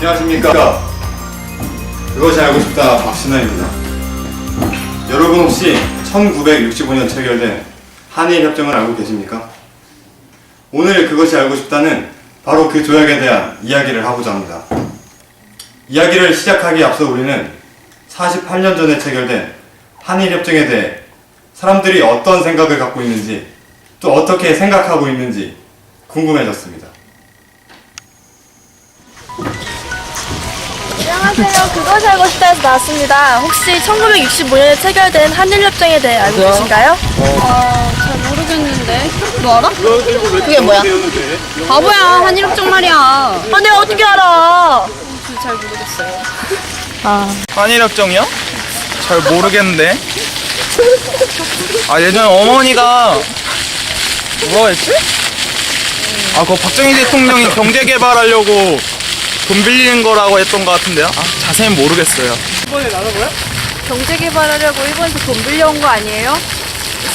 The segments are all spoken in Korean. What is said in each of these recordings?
안녕하십니까. 그것이 알고 싶다 박신하입니다. 여러분 혹시 1965년 체결된 한일협정을 알고 계십니까? 오늘 그것이 알고 싶다는 바로 그 조약에 대한 이야기를 하고자 합니다. 이야기를 시작하기에 앞서 우리는 48년 전에 체결된 한일협정에 대해 사람들이 어떤 생각을 갖고 있는지 또 어떻게 생각하고 있는지 궁금해졌습니다. 안녕하세요. 그것이 알고 싶다에서 나왔습니다. 혹시 1965년에 체결된 한일협정에 대해 알고 계신가요? 잘 모르겠는데. 너 알아? 그게 뭐야? 바보야, 한일협정 말이야. 아, 내가 어떻게 알아? 잘 모르겠어요. 한일협정이요? 잘 모르겠는데. 예전에 어머니가 뭐가 했지? 그거 박정희 대통령이 경제 개발하려고 돈 빌리는 거라고 했던 것 같은데요. 자세히 모르겠어요. 경제 개발하려고 일본에서 돈 빌려온 거 아니에요?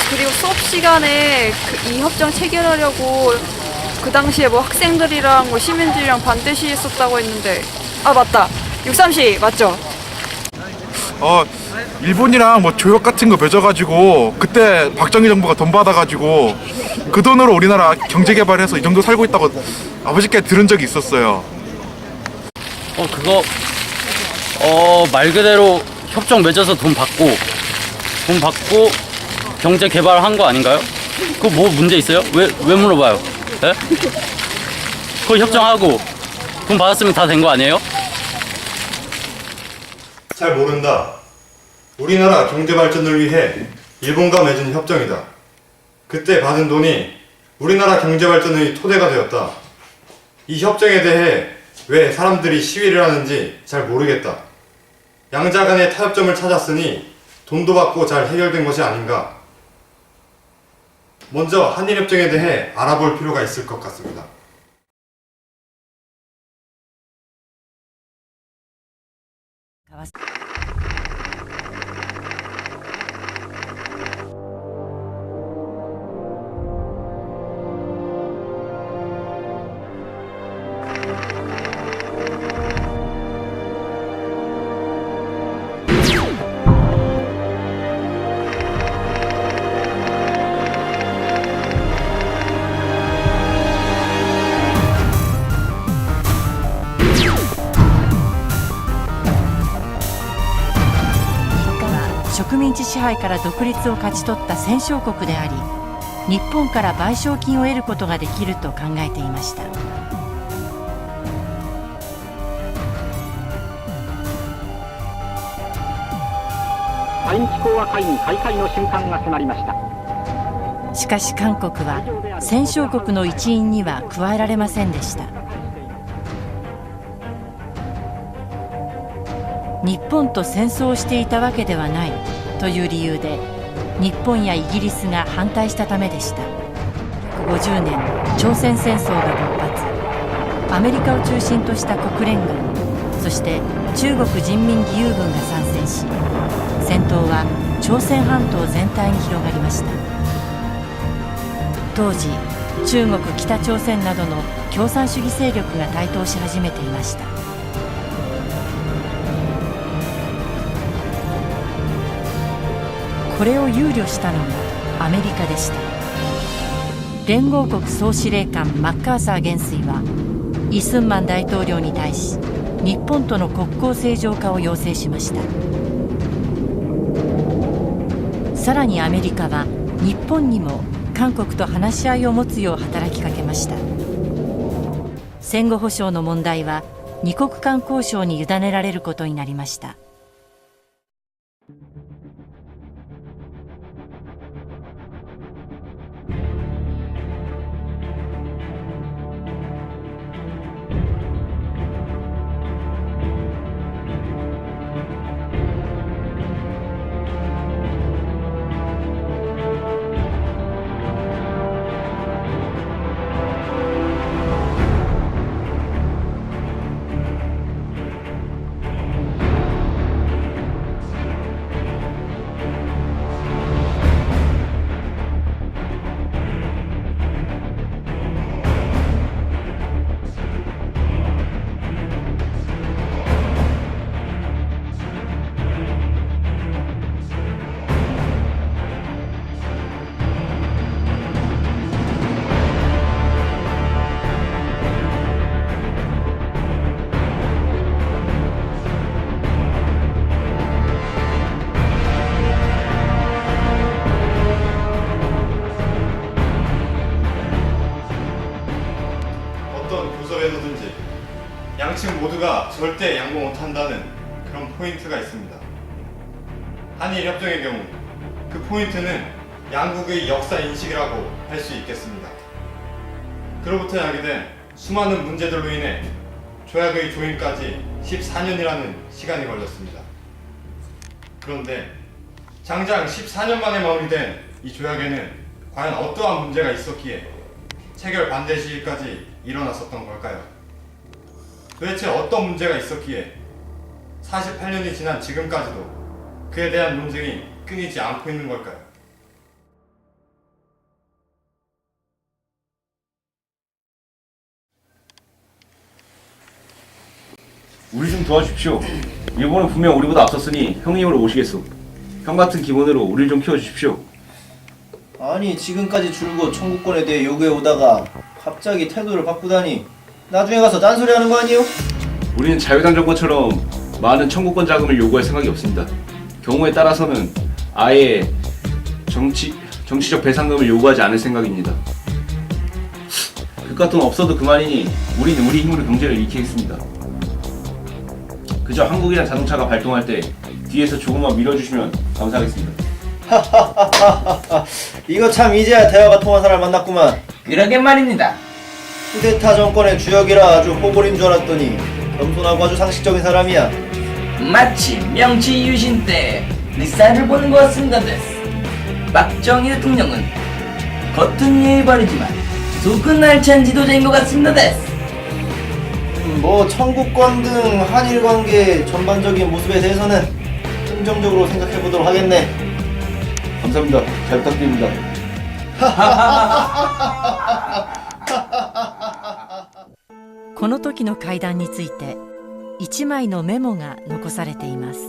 그리고 수업 시간에 이 협정 체결하려고 그 당시에 뭐 학생들이랑 뭐 시민들이랑 반대 시위했었다고 했는데 맞다. 6.3시 맞죠? 일본이랑 뭐 조약 같은 거 맺어가지고 그때 박정희 정부가 돈 받아가지고 그 돈으로 우리나라 경제 개발해서 이 정도 살고 있다고 아버지께 들은 적이 있었어요. 그거 말 그대로 협정 맺어서 돈 받고 경제 개발한 거 아닌가요? 그거 뭐 문제 있어요? 왜 물어봐요? 예? 그거 협정하고 돈 받았으면 다 된 거 아니에요? 잘 모른다. 우리나라 경제 발전을 위해 일본과 맺은 협정이다. 그때 받은 돈이 우리나라 경제 발전의 토대가 되었다. 이 협정에 대해 왜 사람들이 시위를 하는지 잘 모르겠다. 양자 간의 타협점을 찾았으니 돈도 받고 잘 해결된 것이 아닌가. 먼저 한일협정에 대해 알아볼 필요가 있을 것 같습니다.植民地支配から独立を勝ち取った戦勝国であり、日本から賠償金を得ることができると考えていました。対日講和会議開会の瞬間が迫りました。しかし韓国は戦勝国の一員には加えられませんでした。日本と戦争をしていたわけではないという理由で日本やイギリスが反対したためでした。150年朝鮮戦争が勃発、アメリカを中心とした国連軍、そして中国人民義勇軍が参戦し、戦闘は朝鮮半島全体に広がりました。当時中国、北朝鮮などの共産主義勢力が台頭し始めていました。これを憂慮したのがアメリカでした。連合国総司令官マッカーサー元帥はイ・スンマン大統領に対し日本との国交正常化を要請しました。さらにアメリカは日本にも韓国と話し合いを持つよう働きかけました。戦後保障の問題は二国間交渉に委ねられることになりました。 절대 양보 못한다는 그런 포인트가 있습니다. 한일 협정의 경우 그 포인트는 양국의 역사 인식이라고 할 수 있겠습니다. 그로부터 야기된 수많은 문제들로 인해 조약의 조인까지 14년이라는 시간이 걸렸습니다. 그런데 장장 14년 만에 마무리된 이 조약에는 과연 어떠한 문제가 있었기에 체결 반대 시기까지 일어났었던 걸까요? 도대체 어떤 문제가 있었기에 48년이 지난 지금까지도 그에 대한 논쟁이 끊이지 않고 있는 걸까요? 우리 좀 도와주십시오. 일본은 분명 우리보다 앞섰으니 형님으로 모시겠소. 형 같은 기본으로 우리를 좀 키워주십시오. 아니 지금까지 줄곧 청구권에 대해 요구해 오다가 갑자기 태도를 바꾸다니 나중에 가서 딴소리 하는 거 아니에요? 우리는 자유당 정권처럼 많은 청구권 자금을 요구할 생각이 없습니다. 경우에 따라서는 아예 정치적 배상금을 요구하지 않을 생각입니다. 그깟 돈 없어도 그만이니 우리는 우리 힘으로 경제를 일으키겠습니다. 그저 한국이란 자동차가 발동할 때 뒤에서 조금만 밀어주시면 감사하겠습니다. 이거 참 이제야 대화가 통한 사람을 만났구만. 그러게 말입니다. 쿠데타 정권의 주역이라 아주 호골인 줄 알았더니 겸손하고 아주 상식적인 사람이야. 마치 명치 유신 때 리사를 보는 것 같습니다. 박정희 대통령은 겉은 예의 바르지만 속은 알찬 지도자인 것 같습니다. 뭐 청구권 등 한일 관계 전반적인 모습에 대해서는 긍정적으로 생각해 보도록 하겠네. 감사합니다. 잘 부탁드립니다. この時の会談について1枚のメモが残されています。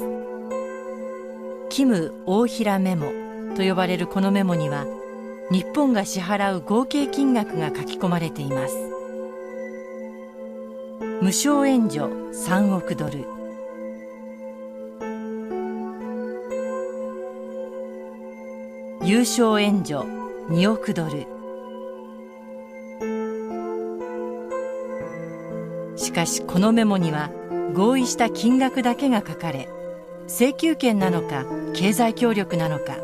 キム大平メモと呼ばれるこのメモには日本が支払う合計金額が書き込まれています。無償援助3億ドル、優勝援助2億ドル。しかしこのメモには合意した金額だけが書かれ、請求権なのか経済協力なのか、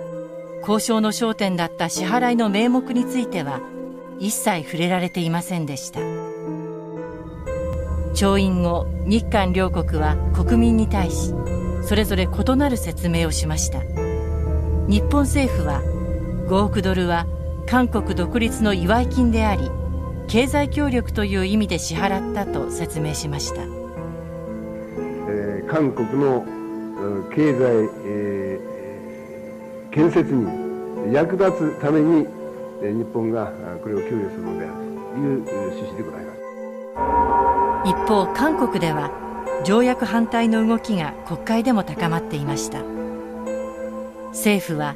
交渉の焦点だった支払いの名目については一切触れられていませんでした。調印後、日韓両国は国民に対しそれぞれ異なる説明をしました。日本政府は5億ドルは韓国独立の祝い金であり、経済協力という意味で支払ったと説明しました。韓国の経済、建設に役立つために日本がこれを供与するのであるという趣旨でございます。一方、韓国では条約反対の動きが国会でも高まっていました。政府は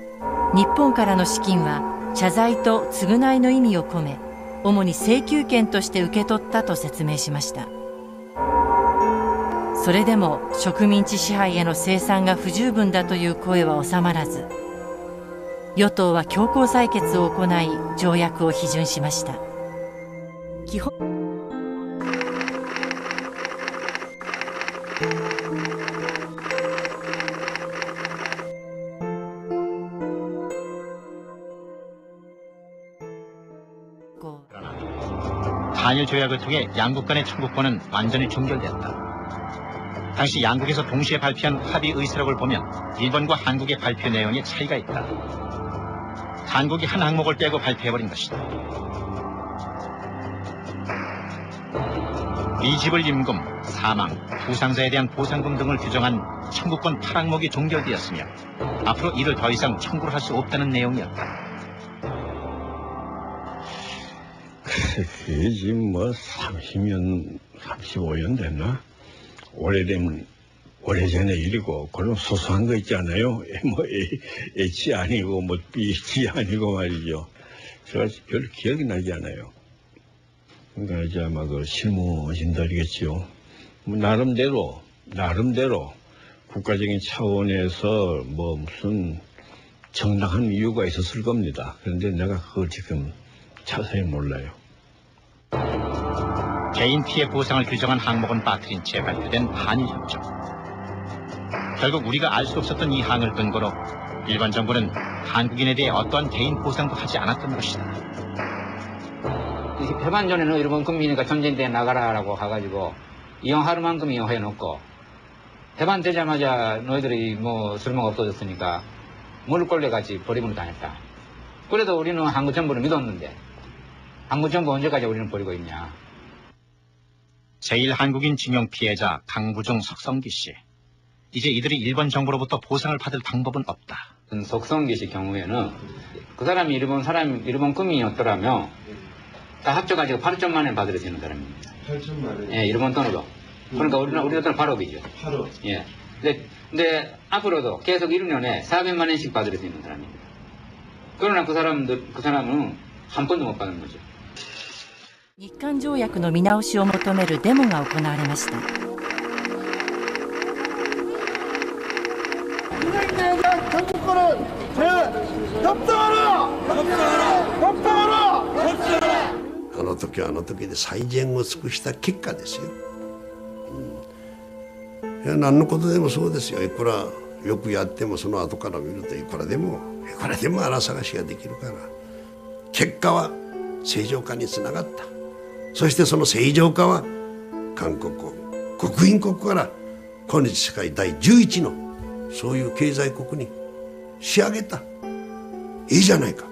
日本からの資金は謝罪と償いの意味を込め、主に請求権として受け取ったと説明しました。それでも植民地支配への清算が不十分だという声は収まらず、与党は強行採決を行い条約を批准しました。基本한일 조약을 통해 양국 간의 청구권은 완전히 종결되었다. 당시 양국에서 동시에 발표한 합의 의사록을 보면 일본과 한국의 발표 내용에 차이가 있다. 한국이 한 항목을 빼고 발표해버린 것이다. 미지불 임금, 사망, 부상자에 대한 보상금 등을 규정한 청구권 8항목이 종결되었으며 앞으로 이를 더 이상 청구를 할 수 없다는 내용이었다. 그게 지금 뭐 30년, 35년 됐나? 오래전에 일이고, 그런 소소한 거 있잖아요. 뭐 H 아니고, 뭐 BH 아니고 말이죠. 제가 별로 기억이 나지 않아요. 그러니까 이제 아마 그 실무진들이겠지요. 뭐 나름대로 국가적인 차원에서 뭐 무슨 정당한 이유가 있었을 겁니다. 그런데 내가 그걸 지금 자세히 몰라요. 개인 피해 보상을 규정한 항목은 빠뜨린 채 발표된 한일협정. 결국 우리가 알 수 없었던 이 항을 근거로 일본 정부는 한국인에 대해 어떠한 개인 보상도 하지 않았던 것이다. 해방 전에는 일본 국민이니까 전쟁대에 나가라라고 가가지고 이용하루만큼 이용해놓고 해방되자마자 너희들이 뭐 쓸모가 없어졌으니까 물걸레같이 버리고 다녔다. 그래도 우리는 한국 정부를 믿었는데 한국 정부 언제까지 우리는 버리고 있냐. 제1한국인 징용 피해자 강부중 석성기 씨. 이제 이들이 일본 정부로부터 보상을 받을 방법은 없다. 석성기 씨 경우에는 그 사람이 일본 국민이었더라면 다 합쳐가지고 8천만 원 받을 수 있는 사람입니다. 8천만 원? 예, 일본 돈으로. 그러니까 우리 돈은 8억이죠. 8억? 예. 근데 앞으로도 계속 1년에 400만 원씩 받을 수 있는 사람입니다. 그러나 그 사람은 한 번도 못 받는 거죠. 日韓条約の見直しを求めるデモが行われました。あの時はあの時で最善を尽くした結果ですよ。いや何のことでもそうですよ。いくらよくやってもその後から見るといくらでも荒探しができるから、結果は正常化につながった。そしてその正常化は韓国を国賓国から今日世界第11のそういう経済国に仕上げた。いいじゃないか。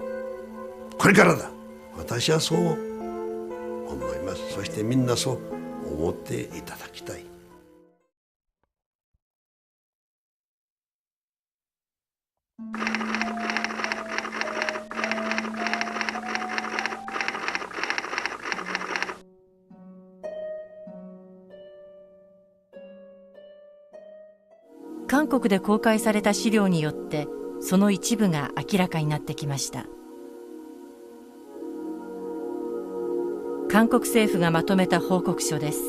これからだ。私はそう思います。そしてみんなそう思っていただきたい。韓国で公開された資料によってその一部が明らかになってきました。韓国政府がまとめた報告書です。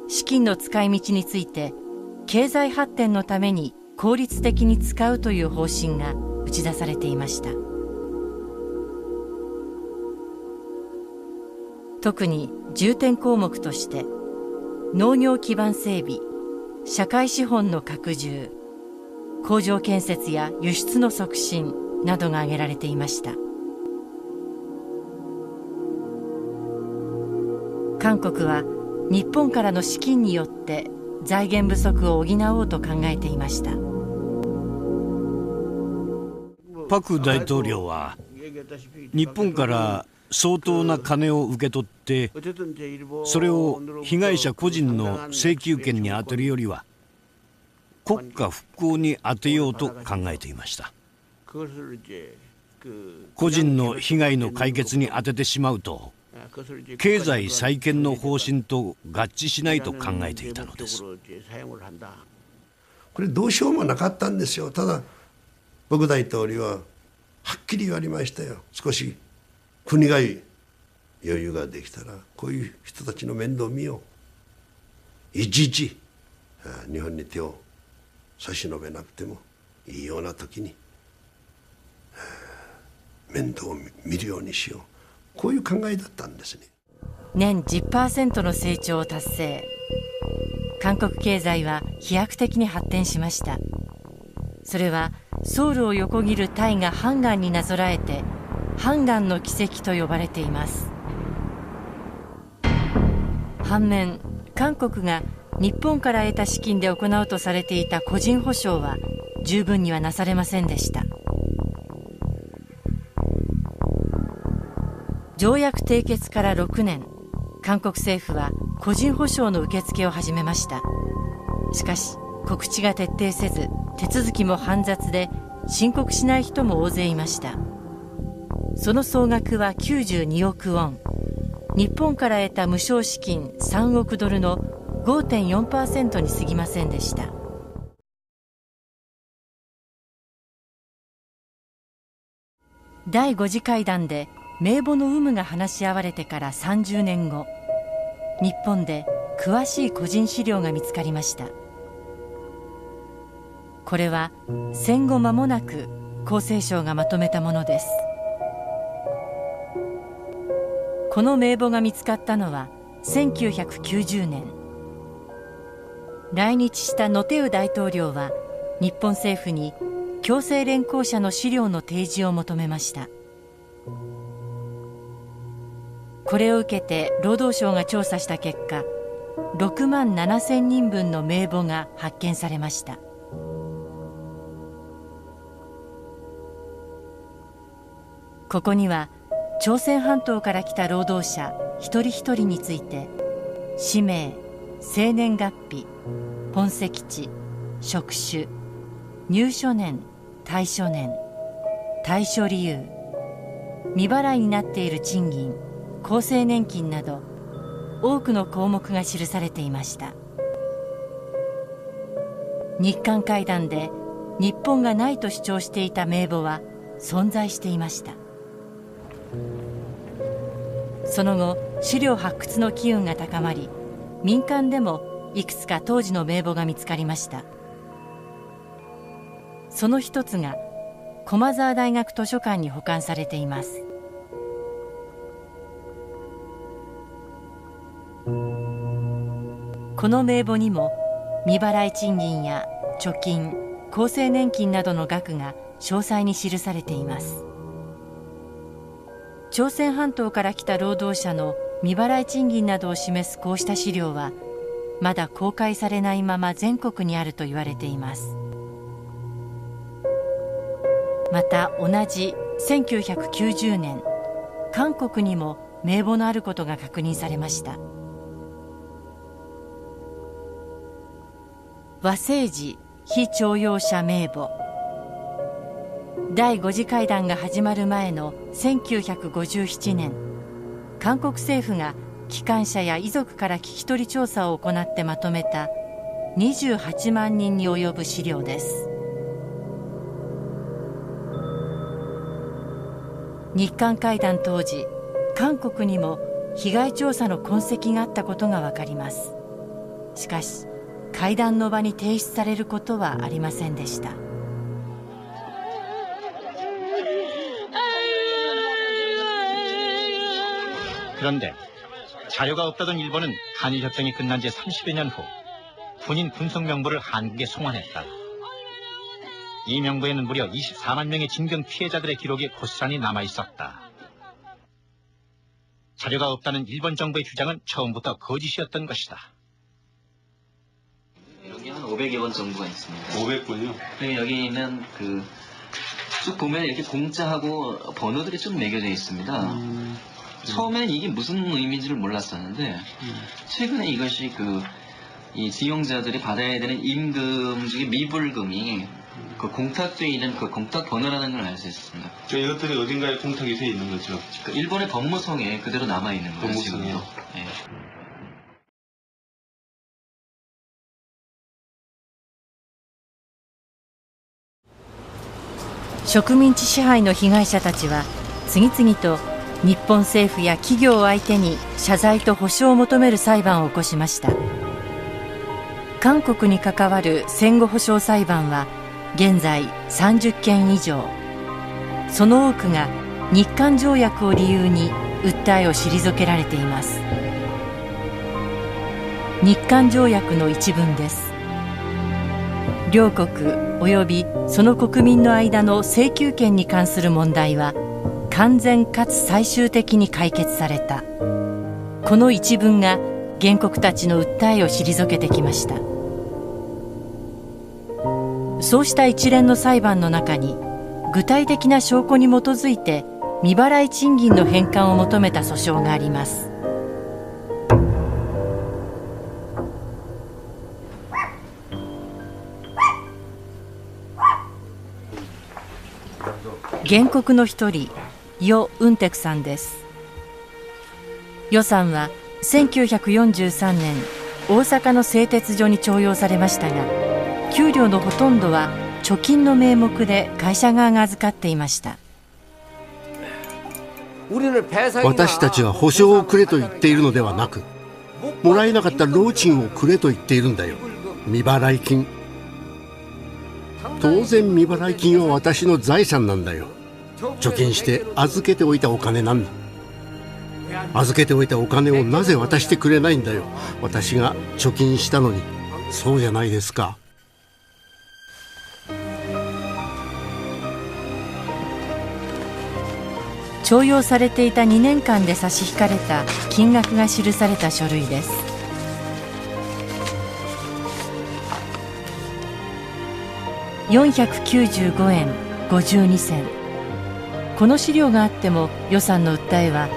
資金の使い道について経済発展のために効率的に使うという方針が打ち出されていました。特に重点項目として農業基盤整備、社会資本の拡充、工場建設や輸出の促進などが挙げられていました。韓国は日本からの資金によって財源不足を補おうと考えていました。パク大統領は日本から相当な金を受け取ってそれを被害者個人の請求権に充てるよりは国家復興に充てようと考えていました。個人の被害の解決に充ててしまうと経済再建の方針と合致しないと考えていたのです。これどうしようもなかったんですよ。ただ僕大統領ははっきり言われましたよ。少し国が余裕ができたらこういう人たちの面倒を見よう。いちいち日本に手を差し伸べなくてもいいような時に面倒を見るようにしよう。こういう考えだったんですね。年 10% の成長を達成。韓国経済は飛躍的に発展しました。それはソウルを横切る大河ハンガンになぞらえてハンガンの奇跡と呼ばれています。反面、韓国が日本から得た資金で行うとされていた個人保証は十分にはなされませんでした。条約締結から6年、韓国政府は個人保証の受付を始めました。しかし告知が徹底せず、手続きも煩雑で申告しない人も大勢いました。その総額は92億ウォン、日本から得た無償資金3億ドルの 5.4% に過ぎませんでした。第5次会談で名簿の有無が話し合われてから30年後、日本で詳しい個人資料が見つかりました。これは戦後間もなく厚生省がまとめたものです。この名簿が見つかったのは1990年、来日したノテウ大統領は日本政府に強制連行者の資料の提示を求めました。これを受けて労働省が調査した結果、6万7,000人分の名簿が発見されました。ここには朝鮮半島から来た労働者一人一人について氏名、生年月日、本籍地、職種、入所年、退所年、退所理由、未払いになっている賃金、厚生年金など多くの項目が記されていました。日韓会談で日本がないと主張していた名簿は存在していました。その後、資料発掘の機運が高まり、民間でもいくつか当時の名簿が見つかりました。その一つが駒沢大学図書館に保管されています。この名簿にも未払い賃金や貯金、厚生年金などの額が詳細に記されています。朝鮮半島から来た労働者の未払い賃金などを示すこうした資料はまだ公開されないまま全国にあると言われています。また同じ1990年、韓国にも名簿のあることが確認されました。和政治非徴用者名簿。第5次会談が始まる前の1957年、韓国政府が機関車や遺族から聞き取り調査を行ってまとめた28万人に及ぶ資料です。日韓会談当時、韓国にも被害調査の痕跡があったことがわかります。しかし、会談の場に提出されることはありませんでした。그런데 자료가 없다던 일본은 한일협정이 끝난 지 30여 년 후 군인 군속 명부를 한국에 송환했다. 이 명부에는 무려 24만 명의 징병 피해자들의 기록이 고스란히 남아있었다. 자료가 없다는 일본 정부의 주장은 처음부터 거짓이었던 것이다. 여기 한 500여 번 정도가 있습니다. 500분이요? 그리고 여기는 쭉 보면 이렇게 공짜하고 번호들이 좀 매겨져 있습니다. 처음엔 이게 무슨 의미인지를 몰랐었는데 최근에 이것이 이 지용자들이 받아야 되는 임금 중에 미불금이 그 공탁돼 있는 그 공탁 번호라는 걸 알 수 있습니다. 이것들이 어딘가에 공탁이 돼 있는 거죠? 일본의 법무성에 그대로 남아 있는 거예요. 법무성이요? 네. 植民地支配の被害者たちは次々と日本政府や企業を相手に謝罪と補償を求める裁判を起こしました。韓国に関わる戦後補償裁判は現在30件以上、その多くが日韓条約を理由に訴えを退けられています。日韓条約の一文です。両国及びその国民の間の請求権に関する問題は完全かつ最終的に解決された。この一文が原告たちの訴えを退けてきました。そうした一連の裁判の中に具体的な証拠に基づいて未払い賃金の返還を求めた訴訟があります。原告の一人、ヨ・ウンテクさんです。ヨさんは1943年大阪の製鉄所に徴用されましたが、給料のほとんどは貯金の名目で会社側が預かっていました。私たちは保証をくれと言っているのではなく、もらえなかった労賃をくれと言っているんだよ。未払い金。当然未払い金は私の財産なんだよ。貯金して預けておいたお金なんだ。預けておいたお金をなぜ渡してくれないんだよ。私が貯金したのに。そうじゃないですか。徴用されていた2年間で差し引かれた金額が記された書類です。495円52銭。この資料があっても予算の訴えは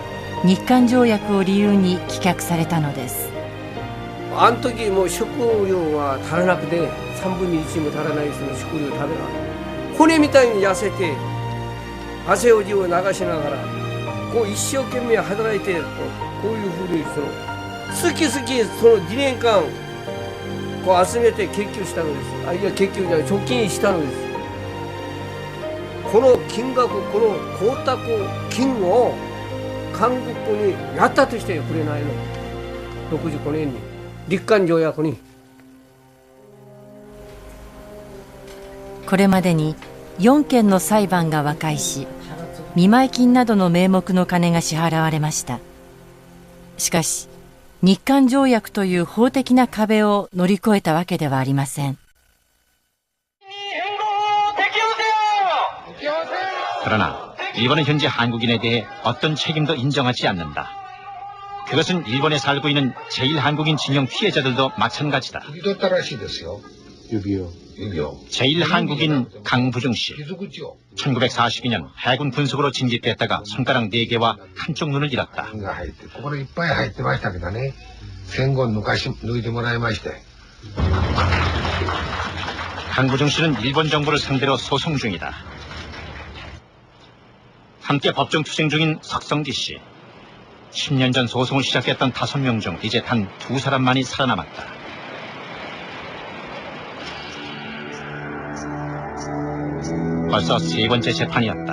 日韓条約を理由に棄却されたのです。あの時もう食料が足らなくて3分の1も足らない人の食料食べな骨みたいに痩せて汗をじを流しながらこう一生懸命働いてこういうふうに好きその2年間こう集めて結局したのです。あるいは結局じゃない貯金したのです。この金額この光沢金を韓国にやったとしてくれないの。65年に日韓条約に。これまでに4件の裁判が和解し、見舞金などの名目の金が支払われました。しかし日韓条約という法的な壁を乗り越えたわけではありません。 그러나 일본은 현재 한국인에 대해 어떤 책임도 인정하지 않는다. 그것은 일본에 살고 있는 제1한국인 징용 피해자들도 마찬가지다. 제1한국인 강부중 씨. 1942년 해군 군속으로 징집됐다가 손가락 4개와 한쪽 눈을 잃었다. 강부중 씨는 일본 정부를 상대로 소송 중이다. 함께 법정 투쟁 중인 석성기 씨. 10년 전 소송을 시작했던 5명 중 이제 단 2사람만이 살아남았다. 벌써 3번째 재판이었다.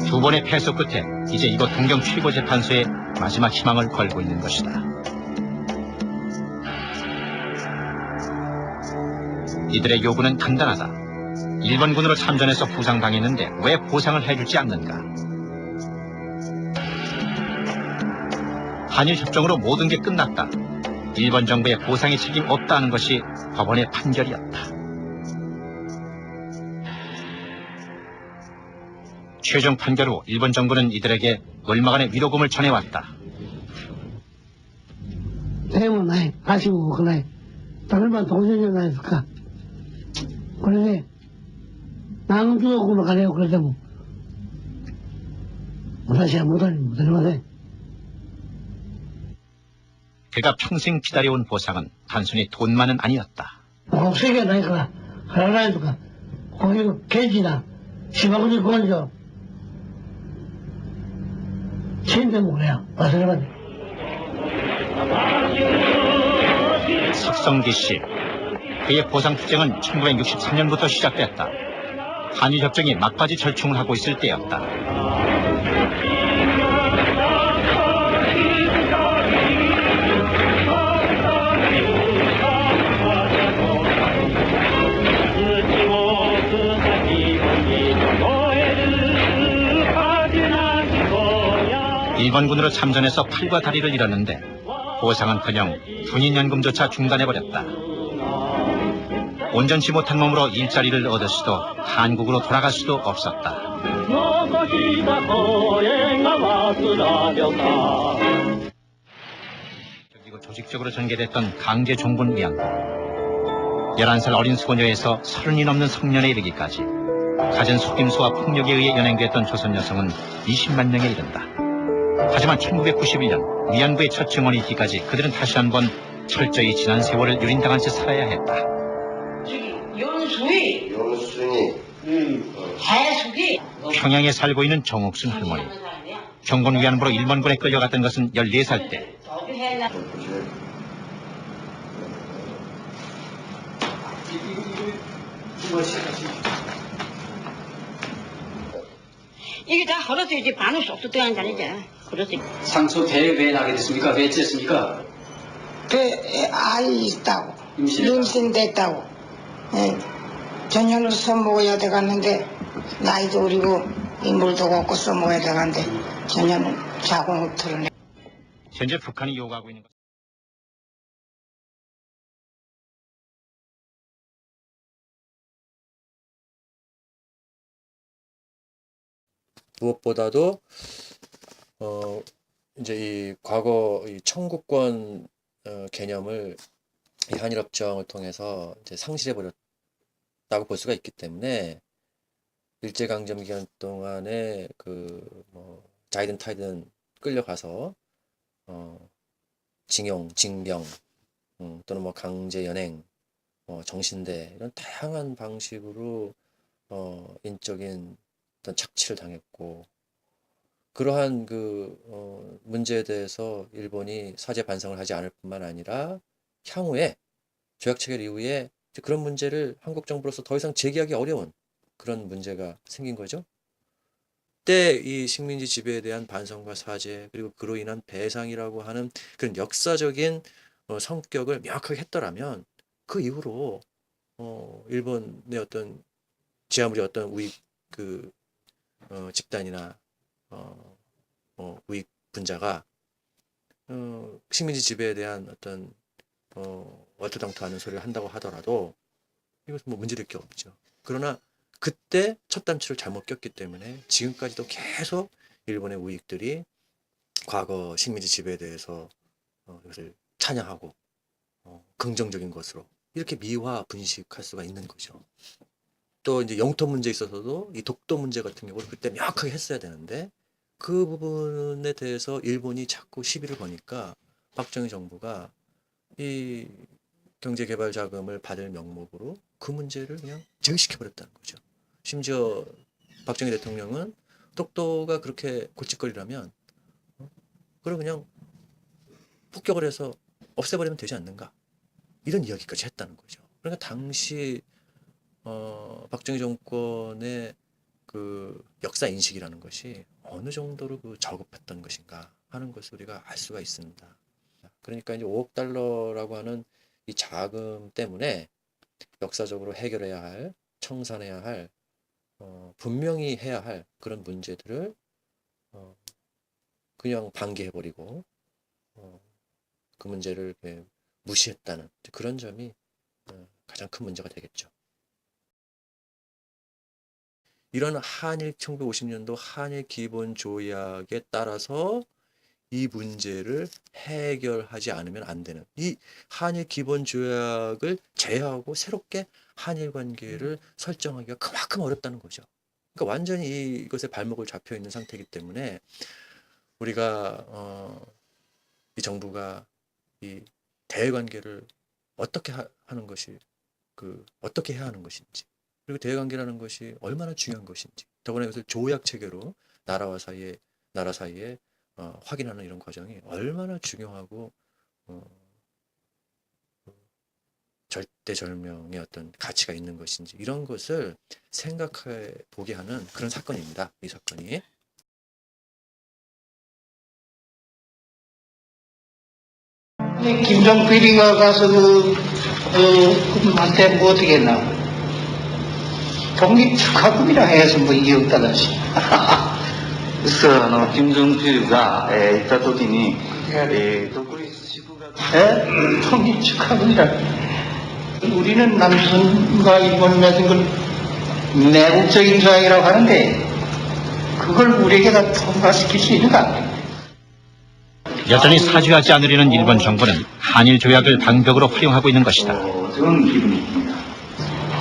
2번의 패소 끝에 이제 이곳 동경 최고재판소에 마지막 희망을 걸고 있는 것이다. 이들의 요구는 간단하다. 일본군으로 참전해서 부상당했는데 왜 보상을 해주지 않는가? 한일 협정으로 모든 게 끝났다. 일본 정부의 보상의 책임 없다는 것이 법원의 판결이었다. 최종 판결 후 일본 정부는 이들에게 얼마간의 위로금을 전해왔다. でもない、足も動かない。誰も当然じゃないですか。これで何十億の金をくれても私は元に戻りません。 그가 평생 기다려온 보상은 단순히 돈만은 아니었다. 国籍がないから払わないとか、こういうケチな島国根性、死んでも俺は忘れません。 석성기 씨. 그의 보상 투쟁은 1963년부터 시작됐다. 한일 협정이 막바지 절충을 하고 있을 때였다. 일본군으로 참전해서 팔과 다리를 잃었는데 보상은커녕 군인연금조차 중단해버렸다. 온전치 못한 몸으로 일자리를 얻을 수도 한국으로 돌아갈 수도 없었다. 그리고 조직적으로 전개됐던 강제 종군 위안부. 11살 어린 소녀에서 30이 넘는 성년에 이르기까지 갖은 속임수와 폭력에 의해 연행됐던 조선 여성은 20만 명에 이른다. 하지만 1991년 위안부의 첫 증언이 있기까지 그들은 다시 한번 철저히 지난 세월을 유린당한 채 살아야 했다. 평양에 살고 있는 정옥순 할머니. 경군 위안부로 일본군에 끌려갔던 것은 14살 때. 이게 다 걸어서 이제 반을 쏙쏙 들어가는 자리죠. 그래서 상처 왜 나게 됐습니까? 왜 찢었습니까? 아이 있다고 임신 됐다고 전혀로 선 먹어야 돼 갔는데 나이도 어리고 인물도 없고 써먹어야 되는데 전혀 자궁을 드러내. 현재 북한이 요구하고 있는 것. 무엇보다도 이제 이 과거 이 청구권 개념을 이 한일협정을 통해서 이제 상실해 버렸다고 볼 수가 있기 때문에 일제강점 기간 동안에 뭐 자이든 타이든 끌려가서 징용, 징병 또는 뭐 강제 연행, 정신대 이런 다양한 방식으로 인적인 어떤 착취를 당했고 그러한 문제에 대해서 일본이 사죄 반성을 하지 않을 뿐만 아니라 향후에 조약 체결 이후에 그런 문제를 한국 정부로서 더 이상 제기하기 어려운 그런 문제가 생긴 거죠. 그때 이 식민지 지배에 대한 반성과 사죄 그리고 그로 인한 배상이라고 하는 그런 역사적인 성격을 명확하게 했더라면 그 이후로 일본의 어떤 지하물이 어떤 우익 집단이나 우익 분자가 식민지 지배에 대한 어떤 얼토당토하는 소리를 한다고 하더라도 이것은 뭐 문제될 게 없죠. 그러나 그때 첫 단추를 잘못 꼈기 때문에 지금까지도 계속 일본의 우익들이 과거 식민지 지배에 대해서 이것을 찬양하고 긍정적인 것으로 이렇게 미화 분식할 수가 있는 거죠. 또 이제 영토 문제에 있어서도 이 독도 문제 같은 경우를 그때 명확하게 했어야 되는데 그 부분에 대해서 일본이 자꾸 시비를 거니까 박정희 정부가 이 경제개발 자금을 받을 명목으로 그 문제를 그냥 제기시켜버렸다는 거죠. 심지어 박정희 대통령은 독도가 그렇게 골칫거리라면 그걸 그냥 폭격을 해서 없애버리면 되지 않는가 이런 이야기까지 했다는 거죠. 그러니까 당시 박정희 정권의 그 역사 인식이라는 것이 어느 정도로 저급했던 것인가 하는 것을 우리가 알 수가 있습니다. 그러니까 이제 5억 달러라고 하는 이 자금 때문에 역사적으로 해결해야 할, 청산해야 할, 분명히 해야 할 그런 문제들을 그냥 방기해버리고 그 문제를 무시했다는 그런 점이 가장 큰 문제가 되겠죠. 이런 한일 1950년도 한일 기본 조약에 따라서 이 문제를 해결하지 않으면 안 되는 이 한일 기본 조약을 제외하고 새롭게 한일 관계를 설정하기가 그만큼 어렵다는 거죠. 그러니까 완전히 이것에 발목을 잡혀 있는 상태이기 때문에 우리가 이 정부가 이 대외 관계를 어떻게 하는 것이 어떻게 해야 하는 것인지 그리고 대외 관계라는 것이 얼마나 중요한 것인지 더구나 이것을 조약 체계로 나라 사이에 확인하는 이런 과정이 얼마나 중요하고 절대절명의 어떤 가치가 있는 것인지 이런 것을 생각해 보게 하는 그런 사건입니다. 이 사건이. 김정필이가 가서 그분한테 뭐 어떻게 했나? 독립축하금이라 해서 뭐 2억 달러씩. ですから金正恩が、行った時に、独立祝賀 독립축하금이라. 우리는 남선과 일본을 맺은 걸 내국적인 조약이라고 하는데 그걸 우리에게 다 통과시킬 수 있는가? 여전히 사죄하지 않으려는 일본 정부는 한일 조약을 방벽으로 활용하고 있는 것이다.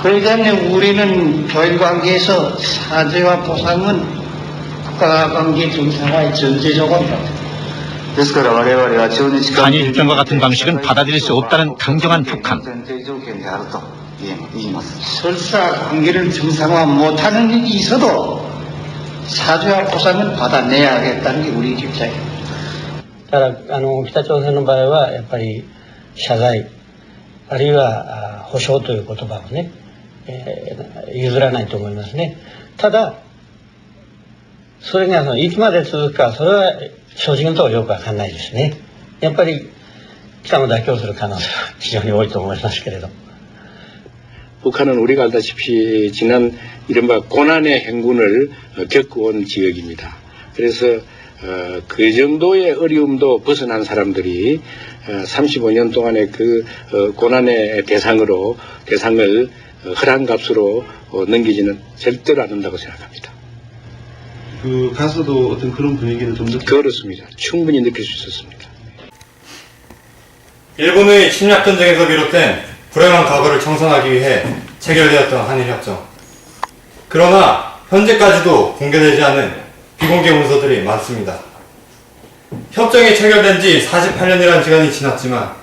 그렇기 때문에 우리는 교육관계에서 사죄와 보상은 국가관계 정상화의 전제 조건이다. 한일 협정과 같은 방식은 받아들일 수 없다는 강경한 북한. 설사 관계를 정상화 못하는 일이 있어도 사죄와 보상은 받아내야 하겠다는 게 우리 입장이에요. ただ北朝鮮の場合はやっぱり謝罪あるいは保証という言葉をね、譲らないと思いますね。ただそれがいつまで続くかそれは正直なところよくわかんないですね。やっぱり北も妥協する可能性は非常に多いと思いますけれど。 북한은 우리가 알다시피 지난 이른바 고난의 행군을 겪어온 지역입니다. 그래서 그 정도의 어려움도 벗어난 사람들이 35년 동안의 그 고난의 대상을 헐한 값으로 넘기지는 절대로 않는다고 생각합니다. 그 가서도 어떤 그런 분위기는 좀 그렇습니다. 충분히 느낄 수 있었습니다. 일본의 침략전쟁에서 비롯된 불행한 과거를 청산하기 위해 체결되었던 한일협정. 그러나 현재까지도 공개되지 않은 비공개 문서들이 많습니다. 협정이 체결된 지 48년이라는 시간이 지났지만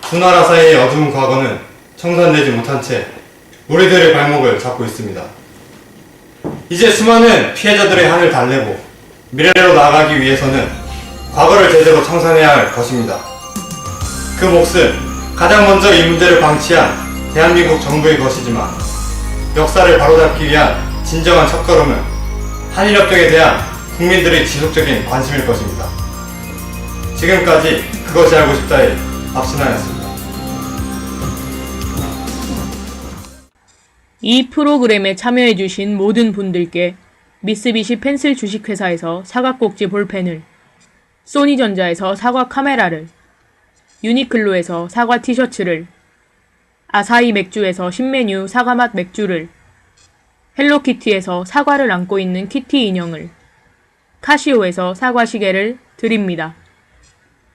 두 나라 사이의 어두운 과거는 청산되지 못한 채 우리들의 발목을 잡고 있습니다. 이제 수많은 피해자들의 한을 달래고 미래로 나아가기 위해서는 과거를 제대로 청산해야 할 것입니다. 그 몫은 가장 먼저 이 문제를 방치한 대한민국 정부의 것이지만 역사를 바로잡기 위한 진정한 첫걸음은 한일협정에 대한 국민들의 지속적인 관심일 것입니다. 지금까지 그것이 알고 싶다의 박신하였습니다. 이 프로그램에 참여해주신 모든 분들께 미쓰비시 펜슬 주식회사에서 사과꼭지 볼펜을, 소니전자에서 사과 카메라를, 유니클로에서 사과 티셔츠를, 아사히 맥주에서 신메뉴 사과맛 맥주를, 헬로키티에서 사과를 안고 있는 키티 인형을, 카시오에서 사과 시계를 드립니다.